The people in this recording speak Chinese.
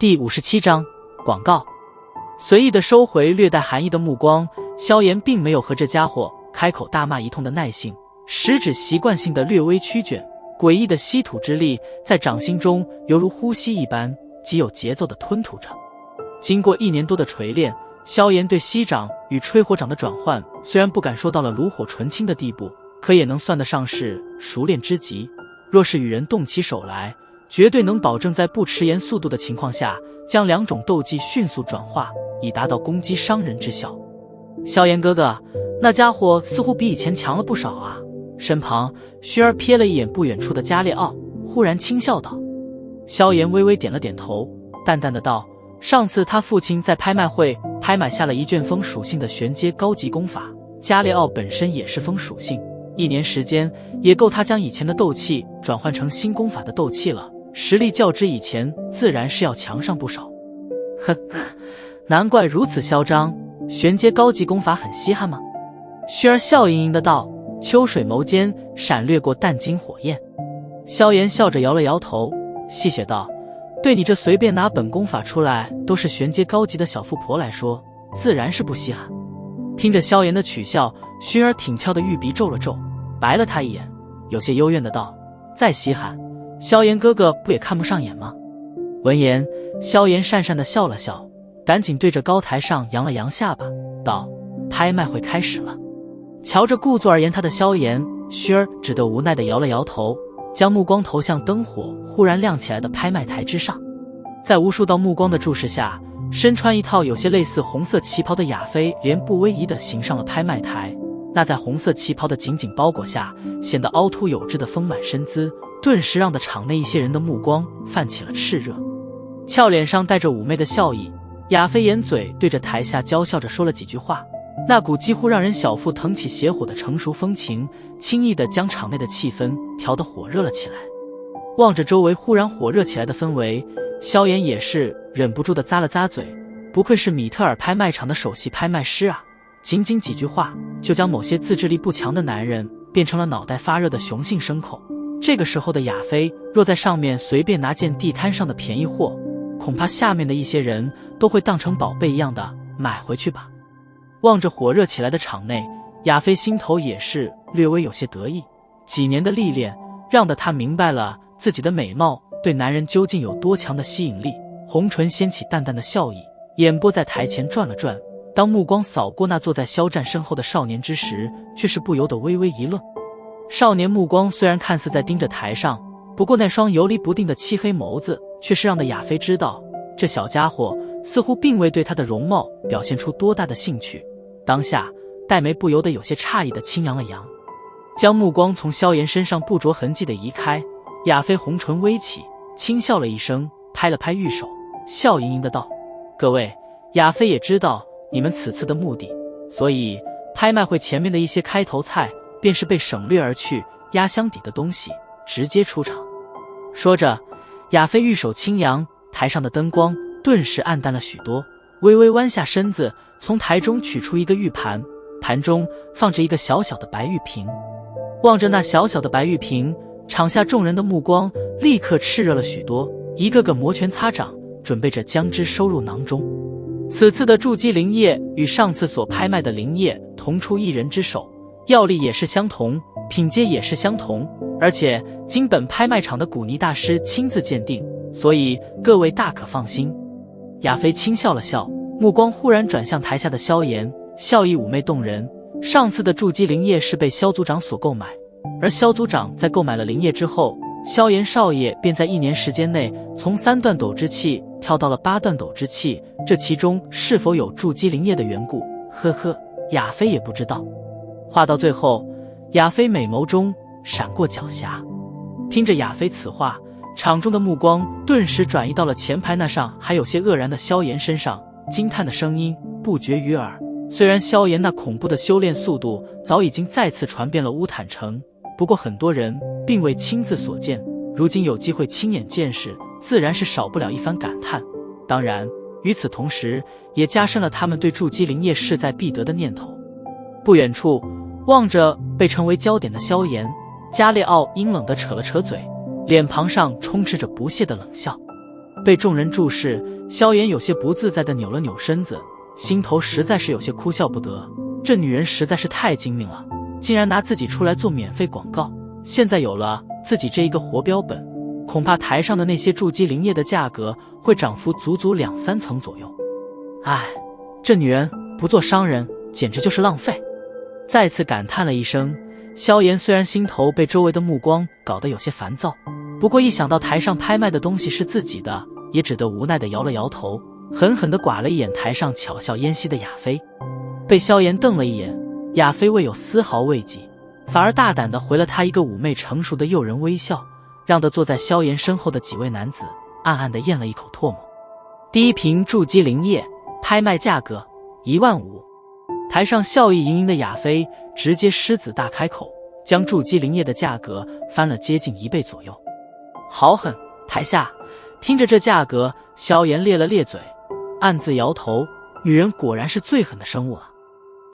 第57章广告。随意地收回略带寒意的目光，萧炎并没有和这家伙开口大骂一通的耐性，食指习惯性的略微曲卷，诡异的吸吐之力在掌心中犹如呼吸一般，极有节奏地吞吐着。经过1年多的锤炼，萧炎对息掌与吹火掌的转换虽然不敢说到了炉火纯青的地步，可也能算得上是熟练之极。若是与人动起手来，绝对能保证在不迟延速度的情况下，将2种斗技迅速转化，以达到攻击伤人之效。萧炎哥哥，那家伙似乎比以前强了不少啊。身旁薰儿瞥了一眼不远处的加列奥，忽然轻笑道。萧炎微微点了点头，淡淡的道，上次他父亲在拍卖会拍买下了一卷风属性的玄阶高级功法，加列奥本身也是风属性，1年时间也够他将以前的斗气转换成新功法的斗气了，实力较之以前自然是要强上不少。呵，难怪如此嚣张，玄阶高级功法很稀罕吗？薰儿笑盈盈的道，秋水眸间闪掠过淡金火焰。萧炎笑着摇了摇头，戏谑道，对你这随便拿本功法出来都是玄阶高级的小富婆来说，自然是不稀罕。听着萧炎的取笑，薰儿挺翘的玉鼻皱了皱，白了他一眼，有些幽怨的道，再稀罕，萧炎哥哥不也看不上眼吗？闻言，萧炎讪讪的笑了笑，赶紧对着高台上扬了扬下巴，道，拍卖会开始了。瞧着故作而言他的萧炎，薰儿只得无奈的摇了摇头，将目光投向灯火忽然亮起来的拍卖台之上。在无数道目光的注视下，身穿一套有些类似红色旗袍的亚妃连步逶迤地行上了拍卖台。那在红色旗袍的紧紧包裹下，显得凹凸有致的丰满身姿，顿时让得场内一些人的目光泛起了炽热。俏脸上带着妩媚的笑意，亚妃掩嘴对着台下娇笑着说了几句话，那股几乎让人小腹腾起邪火的成熟风情，轻易地将场内的气氛调得火热了起来。望着周围忽然火热起来的氛围，萧炎也是忍不住地咂了咂嘴，不愧是米特尔拍卖场的首席拍卖师啊，仅仅几句话就将某些自制力不强的男人变成了脑袋发热的雄性牲口。这个时候的亚妃若在上面随便拿件地摊上的便宜货，恐怕下面的一些人都会当成宝贝一样的买回去吧。望着火热起来的场内，亚妃心头也是略微有些得意，几年的历练让得她明白了自己的美貌对男人究竟有多强的吸引力。红唇掀起淡淡的笑意，眼波在台前转了转，当目光扫过那坐在肖战身后的少年之时，却是不由得微微一愣。少年目光虽然看似在盯着台上，不过那双游离不定的漆黑眸子却是让的亚妃知道，这小家伙似乎并未对他的容貌表现出多大的兴趣。当下黛眉不由得有些诧异的轻扬了扬，将目光从萧炎身上不着痕迹的移开。亚妃红唇微起，轻笑了一声，拍了拍玉手，笑盈盈的道，各位，亚妃也知道你们此次的目的，所以拍卖会前面的一些开头菜便是被省略而去，压箱底的东西直接出场。说着，亚妃玉手轻扬，台上的灯光顿时暗淡了许多，微微弯下身子，从台中取出一个玉盘，盘中放着一个小小的白玉瓶。望着那小小的白玉瓶，场下众人的目光立刻炽热了许多，一个个摩拳擦掌，准备着将之收入囊中。此次的筑基灵液与上次所拍卖的灵液同出一人之手，药力也是相同，品阶也是相同，而且经本拍卖场的古尼大师亲自鉴定，所以各位大可放心。亚妃轻笑了笑，目光忽然转向台下的萧炎，笑意妩媚动人。上次的筑基灵液是被萧族长所购买，而萧族长在购买了灵液之后，萧炎少爷便在1年时间内从3段斗之气跳到了8段斗之气，这其中是否有筑基灵液的缘故，呵呵，亚妃也不知道。话到最后，亚妃美眸中闪过狡黠。听着亚妃此话，场中的目光顿时转移到了前排那上还有些愕然的萧炎身上，惊叹的声音不绝于耳。虽然萧炎那恐怖的修炼速度早已经再次传遍了乌坦城，不过很多人并未亲自所见，如今有机会亲眼见识，自然是少不了一番感叹。当然，与此同时也加深了他们对筑基灵液势在必得的念头。不远处，望着被称为焦点的萧炎，加列奥阴冷地扯了扯嘴，脸庞上充斥着不屑的冷笑。被众人注视，萧炎有些不自在地扭了扭身子，心头实在是有些哭笑不得。这女人实在是太精明了，竟然拿自己出来做免费广告。现在有了自己这一个活标本，恐怕台上的那些筑基灵液的价格会涨幅足足2-3层左右。唉，这女人不做商人，简直就是浪费。再次感叹了一声，萧炎虽然心头被周围的目光搞得有些烦躁，不过一想到台上拍卖的东西是自己的，也只得无奈地摇了摇头，狠狠地剐了一眼台上巧笑嫣兮的亚妃。被萧炎瞪了一眼，亚妃未有丝毫畏惧，反而大胆地回了他一个妩媚成熟的诱人微笑，让得坐在萧炎身后的几位男子暗暗地咽了一口唾沫。第一瓶筑基灵液拍卖价格15000。台上笑意盈盈的亚妃直接狮子大开口，将筑基灵液的价格翻了接近1倍左右。好狠！台下听着这价格，萧炎咧了咧嘴，暗自摇头，女人果然是最狠的生物啊。